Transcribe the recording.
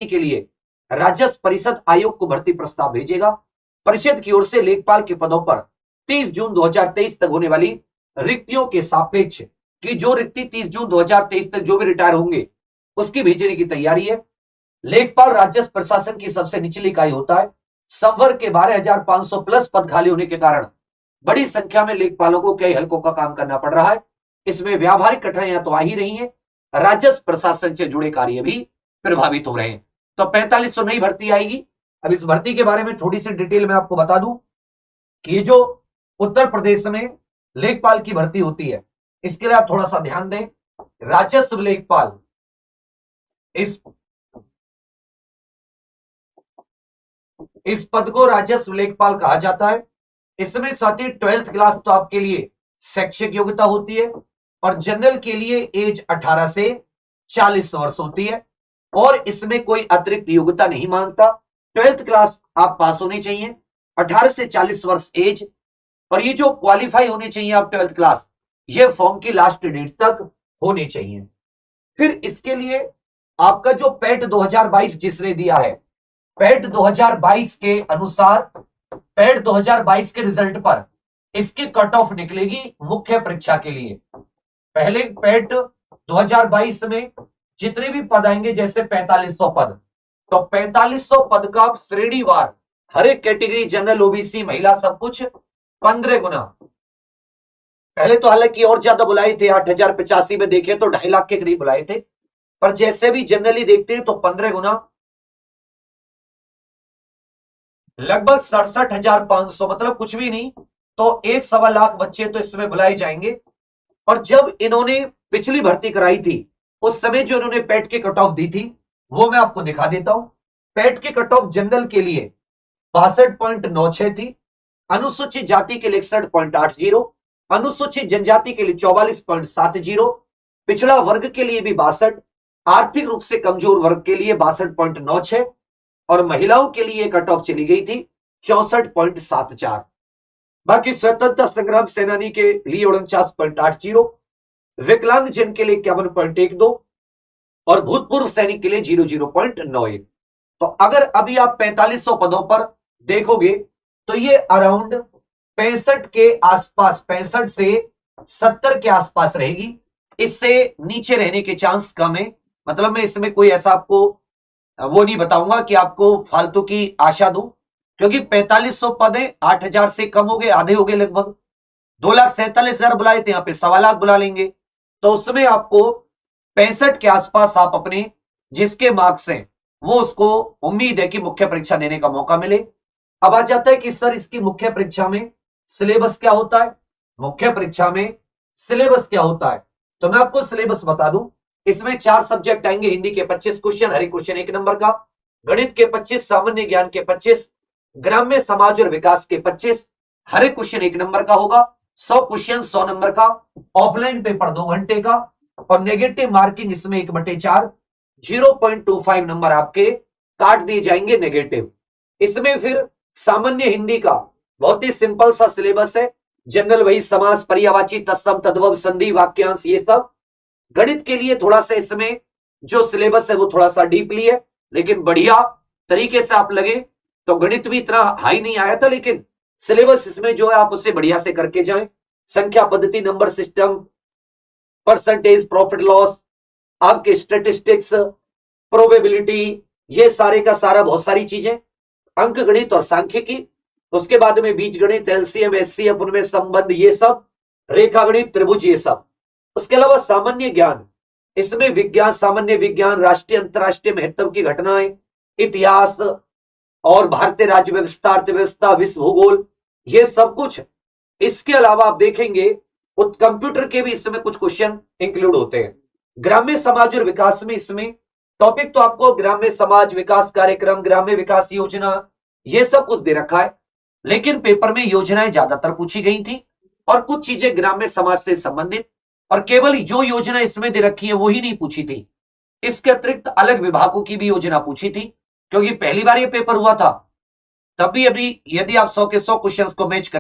के लिए राजस्व परिषद आयोग को भर्ती प्रस्ताव भेजेगा। परिषद की ओर से लेखपाल के पदों पर 30 जून 2023 तक होने वाली रिक्तियों के सापेक्ष कि जो रिक्ति 30 जून 2023 तक जो भी रिटायर होंगे उसकी भेजने की तैयारी है। लेखपाल राजस्व प्रशासन की सबसे निचली इकाई होता है। संवर्ग के 12,500 प्लस पद खाली होने के कारण बड़ी संख्या में लेखपालों को कई हलकों का काम करना पड़ रहा है। इसमें व्यावहारिक कठिनाइयां तो आ ही रही हैं, राजस्व प्रशासन से जुड़े कार्य भी प्रभावित हो रहे हैं। तो 4500 नई भर्ती आएगी। अब इस भर्ती के बारे में थोड़ी सी डिटेल में आपको बता दूं कि ये जो उत्तर प्रदेश में लेखपाल की भर्ती होती है, इसके लिए आप थोड़ा सा ध्यान दें। राजस्व लेखपाल इस पद को राजस्व लेखपाल कहा जाता है। इसमें साथ ही 12th क्लास तो आपके लिए शैक्षिक योग्यता होती है और जनरल के लिए एज 18 से 40 वर्ष होती है और इसमें कोई अतिरिक्त योग्यता नहीं मांगता। 12th क्लास आप पास होनी चाहिए, 18 से 40 वर्ष एज, और ये जो क्वालिफाई होने चाहिए आप 12th क्लास, ये फॉर्म की लास्ट डेट तक होनी चाहिए। फिर इसके लिए आपका जो पैट 2022 जिसने दिया है, पैट 2022 के अनुसार पैट 2022 के रिजल्ट पर इसकी कट ऑफ निकलेगी मुख्य परीक्षा के लिए। पहले पैट 2022 में जितने भी पद आएंगे, जैसे 4500 पद, तो 4500 पद का श्रेणीवार हर एक कैटेगरी, जनरल, ओबीसी, महिला, सब कुछ 15 गुना। पहले तो हालांकि और ज्यादा बुलाए थे, 8085 में देखे तो 2.5 लाख के करीब बुलाए थे, पर जैसे भी जनरली देखते हैं तो 15 गुना, लगभग 67,500, मतलब कुछ भी नहीं तो 1.25 लाख बच्चे तो इसमें बुलाए जाएंगे। और जब इन्होंने पिछली भर्ती कराई थी उस समय जो इन्होंने पैट की कट ऑफ दी थी वो मैं आपको दिखा देता हूं। पैट की कट ऑफ जनरल के लिए 62.96 थी, अनुसूचित जाति के लिए 61.80, अनुसूचित जनजाति के लिए 44.70, पिछड़ा वर्ग के लिए भी 62, आर्थिक रूप से कमजोर वर्ग के लिए 62.96 और महिलाओं के लिए कट ऑफ चली गई थी 64.74। बाकी स्वतंत्रता संग्राम सेनानी के लिए 49.80, विकलांग जन के लिए 51.12 और भूतपूर्व सैनिक के लिए 00.91। तो अगर अभी आप 4500 पदों पर देखोगे तो ये अराउंड 65 के आसपास, 65 से 70 के आसपास रहेगी। इससे नीचे रहने के चांस कम है। मतलब मैं इसमें कोई ऐसा आपको वो नहीं बताऊंगा कि आपको फालतू की आशा दूं, क्योंकि 4500 पद है, 8000 से कम हो गए, आधे हो गए लगभग। 2,47,000 बुलाए थे, यहाँ पे 1.25 लाख बुला लेंगे, तो उसमें आपको 65 के आसपास आप अपने जिसके मार्क्स हैं वो उसको उम्मीद है कि मुख्य परीक्षा देने का मौका मिले। अब आ जाता है कि सर इसकी मुख्य परीक्षा में सिलेबस क्या होता है। मुख्य परीक्षा में सिलेबस क्या होता है तो मैं आपको सिलेबस बता दूं। इसमें 4 सब्जेक्ट आएंगे, हिंदी के 25 क्वेश्चन, हर एक क्वेश्चन 1 नंबर का, गणित के 25, सामान्य ज्ञान के 25, ग्राम्य समाज और विकास के 25, हर एक क्वेश्चन 1 नंबर का होगा, 100 क्वेश्चन 100 नंबर का, ऑफलाइन पेपर 2 घंटे का और नेगेटिव मार्किंग इसमें 1/4, 0.25 नंबर आपके काट दिए जाएंगे नेगेटिव। इसमें फिर सामान्य हिंदी का बहुत ही सिंपल सा सिलेबस है, जनरल वही समास, पर्यायवाची, तत्सम, तद्भव, संधि, वाक्यांश, ये सब। गणित के लिए थोड़ा सा इसमें जो सिलेबस है वो थोड़ा सा डीपली है, लेकिन बढ़िया तरीके से आप लगे तो गणित भी इतना हाई नहीं आया था, लेकिन सिलेबस इसमें जो है आप उसे बढ़िया से करके जाएं। संख्या पद्धति, number system, percentage, profit loss, आपके स्टेटिस्टिक्स, प्रोबेबिलिटी, ये सारे का सारा बहुत सारी चीजें, अंक गणित और सांख्यिकी, उसके बाद में बीज गणित, एलसीएम, एचसीएफ, उनमें संबंध, ये सब, रेखा गणित, त्रिभुज, ये सब। उसके अलावा सामान्य ज्ञान, इसमें विज्ञान, सामान्य विज्ञान, राष्ट्रीय अंतरराष्ट्रीय महत्व की घटनाएं, इतिहास और भारतीय राज्य व्यवस्था, अर्थव्यवस्था, विश्व भूगोल, ये सब कुछ। इसके अलावा आप देखेंगे कंप्यूटर के भी इसमें कुछ क्वेश्चन इंक्लूड होते हैं। ग्राम्य समाज और विकास में इसमें टॉपिक तो आपको ग्राम्य समाज विकास कार्यक्रम, ग्राम्य विकास योजना, ये सब कुछ दे रखा है, लेकिन पेपर में योजनाएं ज्यादातर पूछी गई थी और कुछ चीजें ग्राम्य समाज से संबंधित, और केवल जो योजना इसमें दे रखी है वो ही नहीं पूछी थी। इसके अतिरिक्त अलग विभागों की भी योजना पूछी थी, क्योंकि पहली बार ये पेपर हुआ था। तब भी अभी यदि आप 100 के 100 क्वेश्चंस को मैच